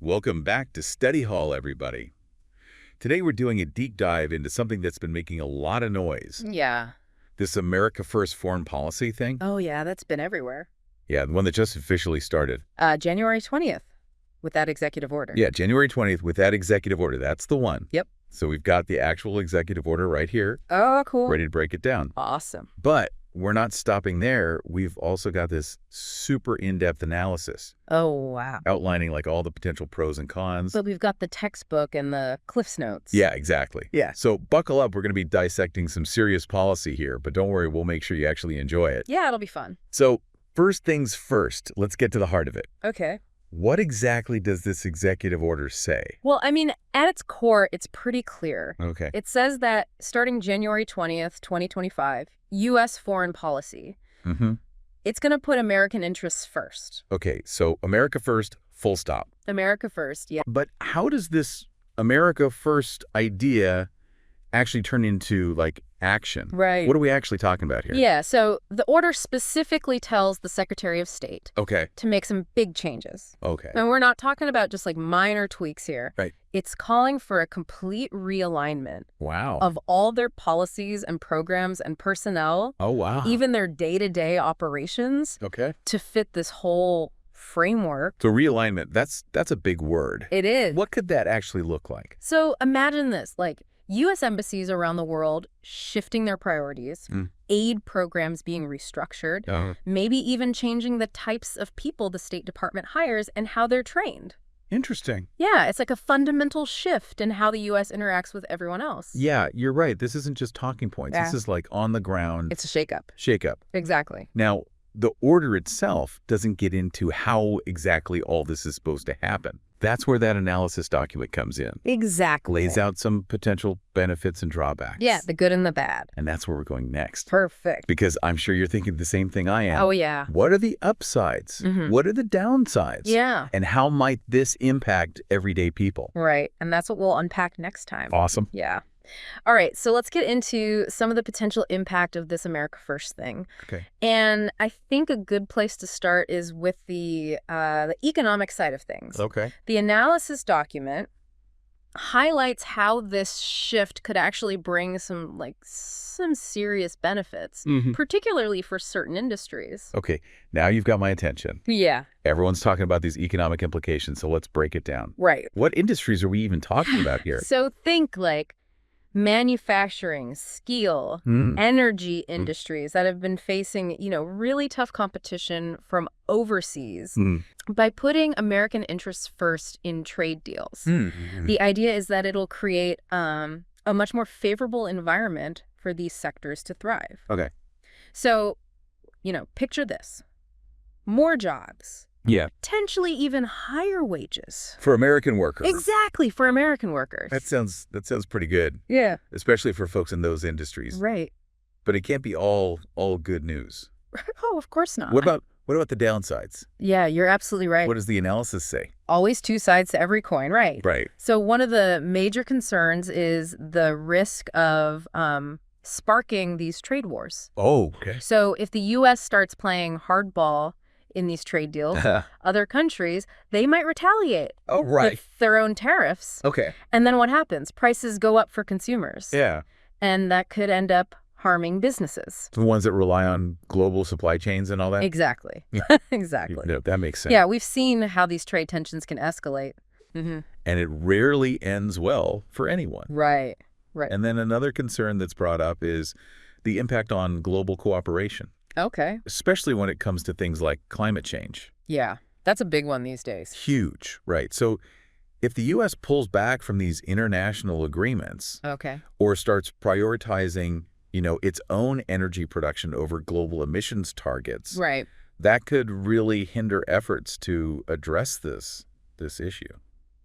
Welcome back to Study Hall, everybody. Today we're doing a deep dive into something that's been making a lot of noise. Yeah. This America First foreign policy thing. Oh, yeah, that's been everywhere. Yeah, the one that just officially started. January 20th with that executive order. Yeah, January 20th with that executive order. That's the one. Yep. So we've got the actual executive order right here. Oh, cool. Ready to break it down. Awesome. But we're not stopping there. We've also got this super in-depth analysis. Oh, wow. Outlining like all the potential pros and cons. But we've got the textbook and the Cliff's Notes. Yeah, exactly. Yeah. So buckle up. We're going to be dissecting some serious policy here, but don't worry, we'll make sure you actually enjoy it. Yeah, it'll be fun. So first things first, let's get to the heart of it. Okay. What exactly does this executive order say? Well, I mean, at its core, it's pretty clear. Okay. It says that starting January 20th, 2025, U.S. foreign policy, it's going to put American interests first. Okay, so America first, full stop. America first, yeah. But how does this America first idea actually turn into, like, action? Right. What are we actually talking about here? Yeah, so the order specifically tells the Secretary of State Okay. to make some big changes. Okay. And we're not talking about just like minor tweaks here. Right. It's calling for a complete realignment Wow. of all their policies and programs and personnel, Oh, wow. even their day-to-day operations, Okay. to fit this whole framework. So realignment, that's a big word. It is. What could that actually look like? So imagine this, like U.S. embassies around the world shifting their priorities, aid programs being restructured, maybe even changing the types of people the State Department hires and how they're trained. Interesting. Yeah, it's like a fundamental shift in how the U.S. interacts with everyone else. Yeah, you're right. This isn't just talking points. Yeah. This is like on the ground. It's a shakeup. Shake-up. Exactly. Now, the order itself doesn't get into how exactly all this is supposed to happen. That's where that analysis document comes in. Exactly. Lays out some potential benefits and drawbacks. Yeah, the good and the bad. And that's where we're going next. Perfect. Because I'm sure you're thinking the same thing I am. Oh, yeah. What are the upsides? What are the downsides? Yeah. And how might this impact everyday people? Right. And that's what we'll unpack next time. Awesome. Yeah. All right, so let's get into some of the potential impact of this America First thing. Okay. And I think a good place to start is with the economic side of things. Okay. The analysis document highlights how this shift could actually bring some serious benefits, particularly for certain industries. Okay, now you've got my attention. Yeah. Everyone's talking about these economic implications, so let's break it down. Right. What industries are we even talking about here? So think like manufacturing, steel, energy industries that have been facing, really tough competition from overseas. By putting American interests first in trade deals, the idea is that it'll create a much more favorable environment for these sectors to thrive. Okay. So, picture this. More jobs. Yeah. Potentially even higher wages. For American workers. Exactly, for American workers. That sounds pretty good. Yeah. Especially for folks in those industries. Right. But it can't be all good news. Oh, of course not. What about the downsides? Yeah, you're absolutely right. What does the analysis say? Always two sides to every coin, right? Right. So one of the major concerns is the risk of sparking these trade wars. Oh, okay. So if the U.S. starts playing hardball in these trade deals, other countries, they might retaliate with their own tariffs. Okay. And then what happens? Prices go up for consumers. Yeah. And that could end up harming businesses. The ones that rely on global supply chains and all that? Exactly. Exactly. No, that makes sense. Yeah, we've seen how these trade tensions can escalate. And it rarely ends well for anyone. Right. Right. And then another concern that's brought up is the impact on global cooperation. Okay. Especially when it comes to things like climate change. Yeah, that's a big one these days. Huge, right? So if the U.S. pulls back from these international agreements or starts prioritizing, its own energy production over global emissions targets, right, that could really hinder efforts to address this issue.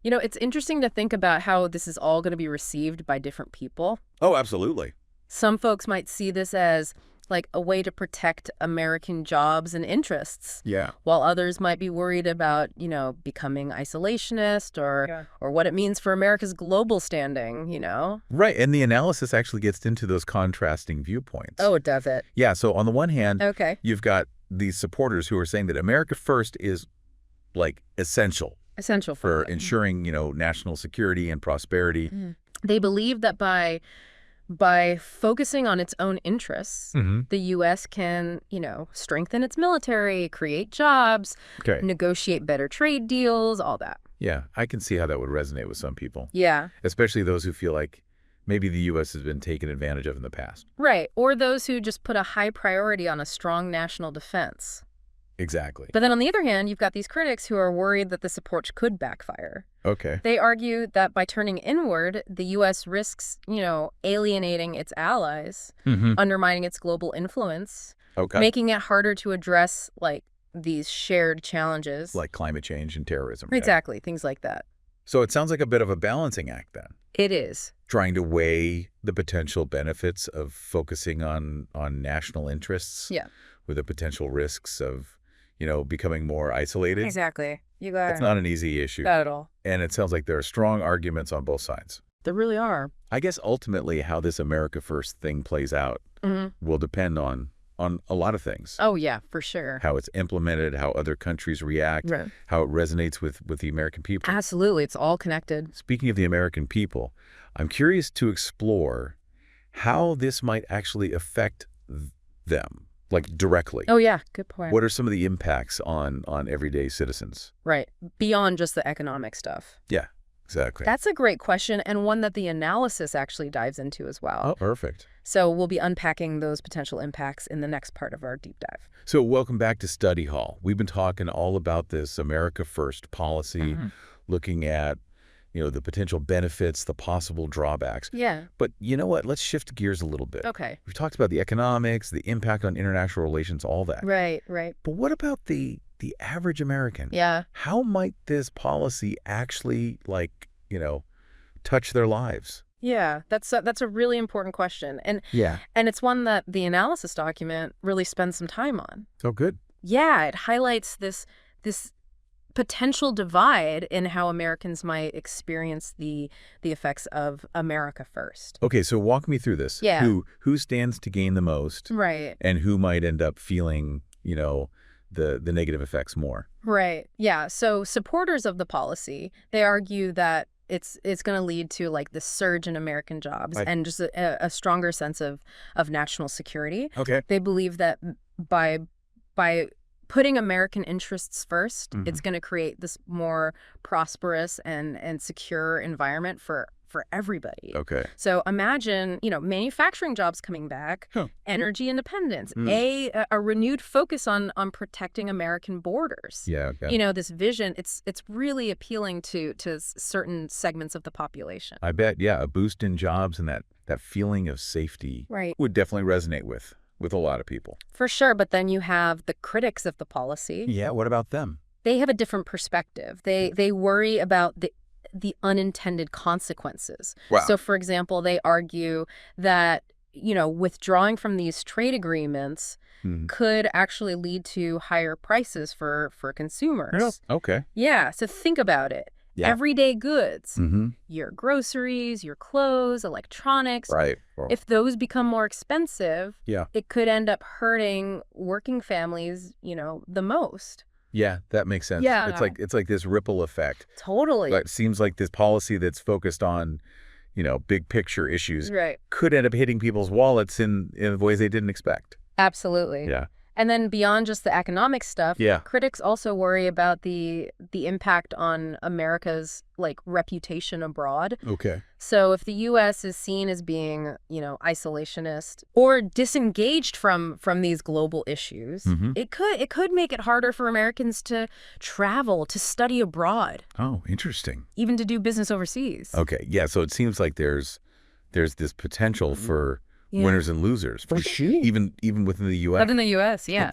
It's interesting to think about how this is all going to be received by different people. Oh, absolutely. Some folks might see this as like a way to protect American jobs and interests. Yeah. While others might be worried about, becoming isolationist or what it means for America's global standing, Right. And the analysis actually gets into those contrasting viewpoints. Oh, does it? Yeah. So on the one hand, you've got these supporters who are saying that America First is like essential. essential for for ensuring, national security and prosperity. They believe that by focusing on its own interests, the U.S. can, strengthen its military, create jobs, negotiate better trade deals, all that. Yeah, I can see how that would resonate with some people. Yeah. Especially those who feel like maybe the U.S. has been taken advantage of in the past. Right. Or those who just put a high priority on a strong national defense. Exactly. But then on the other hand, you've got these critics who are worried that this approach could backfire. Okay. They argue that by turning inward, the U.S. risks, alienating its allies, undermining its global influence, making it harder to address, these shared challenges. Like climate change and terrorism. Exactly, things like that. So it sounds like a bit of a balancing act then. It is. Trying to weigh the potential benefits of focusing on national interests with the potential risks of, becoming more isolated. Exactly. You got it. It's not an easy issue. Not at all. And it sounds like there are strong arguments on both sides. There really are. I guess ultimately how this America First thing plays out will depend on a lot of things. Oh, yeah, for sure. How it's implemented, how other countries react, how it resonates with the American people. Absolutely. It's all connected. Speaking of the American people, I'm curious to explore how this might actually affect them, directly. Oh, yeah. Good point. What are some of the impacts on everyday citizens? Right. Beyond just the economic stuff. Yeah, exactly. That's a great question, and one that the analysis actually dives into as well. Oh, perfect. So we'll be unpacking those potential impacts in the next part of our deep dive. So welcome back to Study Hall. We've been talking all about this America First policy, looking at, the potential benefits, the possible drawbacks. Yeah. But you know what? Let's shift gears a little bit. Okay. We've talked about the economics, the impact on international relations, all that. Right. But what about the average American? Yeah. How might this policy actually, touch their lives? Yeah, that's a really important question. And it's one that the analysis document really spends some time on. Oh, good. Yeah, it highlights this potential divide in how Americans might experience the effects of America First. Okay, so walk me through this. Yeah. Who stands to gain the most? Right. And who might end up feeling, the negative effects more? Right. Yeah. So supporters of the policy, they argue that it's going to lead to this surge in American jobs and just a stronger sense of national security. Okay. They believe that by putting American interests first, it's going to create this more prosperous and secure environment for everybody. Okay. So imagine, manufacturing jobs coming back, energy independence, a renewed focus on protecting American borders. Yeah. Okay. This vision, it's really appealing to certain segments of the population. I bet, yeah, a boost in jobs and that feeling of safety would definitely resonate with a lot of people. For sure, but then you have the critics of the policy. Yeah, what about them? They have a different perspective. They worry about the unintended consequences. Wow. So, for example, they argue that, withdrawing from these trade agreements could actually lead to higher prices for consumers. Oh, okay. Yeah, so think about it. Yeah. Everyday goods, your groceries, your clothes, electronics. Right. If those become more expensive, yeah, it could end up hurting working families, the most. Yeah, that makes sense. Yeah. It's like this ripple effect. Totally. It seems like this policy that's focused on, big picture issues could end up hitting people's wallets in ways they didn't expect. Absolutely. Yeah. And then beyond just the economic stuff, Yeah. critics also worry about the impact on America's reputation abroad. Okay. So if the U.S. is seen as being, isolationist or disengaged from these global issues, it could make it harder for Americans to travel, to study abroad. Oh, interesting. Even to do business overseas. Okay. Yeah. So it seems like there's this potential for winners and losers. For sure. Even within the U.S. But in the U.S., yeah.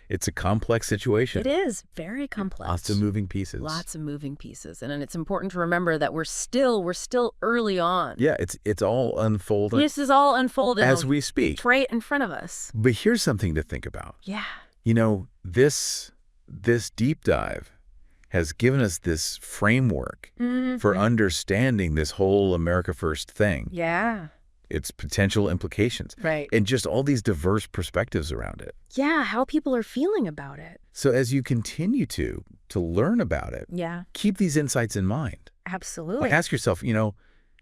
It's a complex situation. It is very complex. Lots of moving pieces. Lots of moving pieces. And it's important to remember that we're still early on. Yeah, it's all unfolding. This is all unfolding as we speak. Right in front of us. But here's something to think about. Yeah. This deep dive has given us this framework for understanding this whole America First thing. Yeah. its potential implications, Right. and just all these diverse perspectives around it. Yeah, how people are feeling about it. So as you continue to learn about it, Yeah, keep these insights in mind. absolutely. Like ask yourself,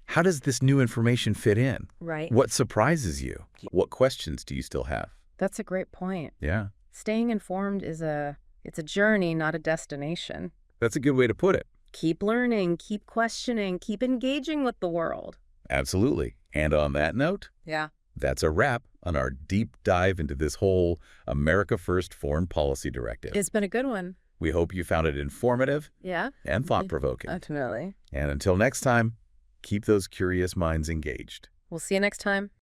how does this new information fit in? Right. What surprises you? What questions do you still have? That's a great point. Yeah, Staying informed it's a journey, not a destination. that's a good way to put it. Keep learning, keep questioning, keep engaging with the world. Absolutely. And on that note, Yeah. that's a wrap on our deep dive into this whole America First Foreign Policy Directive. It's been a good one. We hope you found it informative Yeah. and thought-provoking. Definitely. And until next time, keep those curious minds engaged. We'll see you next time.